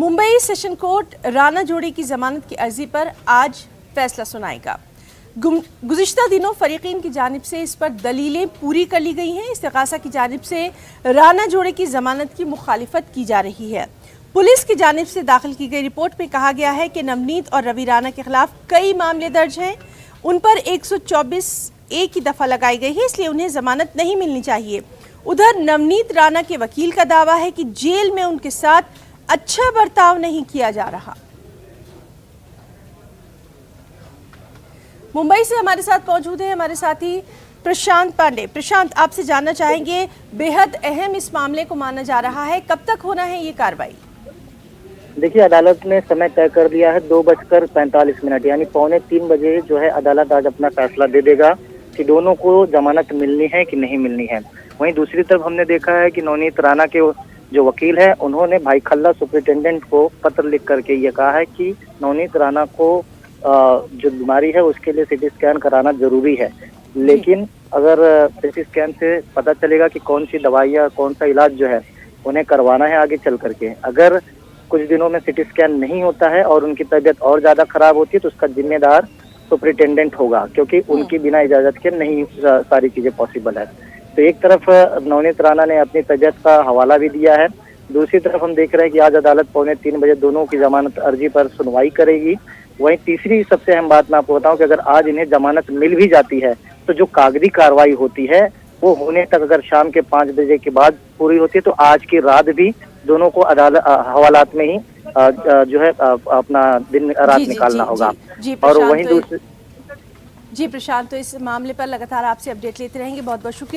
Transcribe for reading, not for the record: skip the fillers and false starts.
Mumbai session court Rana जोड़ी की जमानत की अर्जी पर आज फैसला सुनाएगा। गुज़िश्ता दिनों फरीकीन की जानिब से इस पर दलीलें पूरी कर ली गई हैं। इस्तिग़ासा की जानिब से राणा जोड़ी की जमानत की मुखालिफत की जा रही है। पुलिस की जानिब से दाखिल की गई रिपोर्ट में कहा गया है कि नवनीत और रवि राणा के खिलाफ कई मामले दर्ज हैं। उन पर 124A की दफ़ा लगाई गई है, इसलिए उन्हें जमानत नहीं मिलनी चाहिए। उधर नवनीत राणा के वकील का दावा है कि जेल में उनके साथ अच्छा बर्ताव नहीं किया जा रहा। मुंबई से हमारे साथ मौजूद है हमारे साथी प्रशांत पांडे। प्रशांत, आपसे जानना चाहेंगे, बेहद अहम इस मामले को माना जा रहा है, कब तक होना है ये कार्रवाई? देखिए, अदालत ने समय तय कर दिया है 2:45 यानी 2:45 बजे जो है अदालत आज अपना फैसला दे देगा कि दोनों को जमानत मिलनी है कि नहीं मिलनी है। वहीं दूसरी तरफ हमने देखा है कि नवनीत राणा के जो वकील है उन्होंने भाई खल्ला सुपरिटेंडेंट को पत्र लिख करके ये कहा है कि नवनीत राणा को जो बीमारी है उसके लिए सिटी स्कैन कराना जरूरी है। लेकिन अगर सिटी स्कैन से पता चलेगा कि कौन सी दवाइयाँ कौन सा इलाज जो है उन्हें करवाना है आगे चल करके, अगर कुछ दिनों में सिटी स्कैन नहीं होता है और उनकी तबीयत और ज्यादा खराब होती है तो उसका जिम्मेदार सुपरिटेंडेंट होगा, क्योंकि उनकी बिना इजाजत के नहीं सारी चीजें पॉसिबल है। तो एक तरफ नवनीत राणा ने अपनी तबीयत का हवाला भी दिया है, दूसरी तरफ हम देख रहे हैं कि आज अदालत 2:45 बजे दोनों की जमानत अर्जी पर सुनवाई करेगी। वहीं तीसरी सबसे अहम बात मैं आपको बताऊं कि अगर आज इन्हें जमानत मिल भी जाती है तो जो कागजी कार्रवाई होती है वो होने तक अगर शाम के 5 बजे के बाद पूरी होती है तो आज की रात भी दोनों को अदालत हवालात में ही जो है अपना दिन रात निकालना होगा। और वहीं दूसरी जी प्रशांत, तो इस मामले पर लगातार आपसे अपडेट लेते रहेंगे। बहुत बहुत शुक्रिया।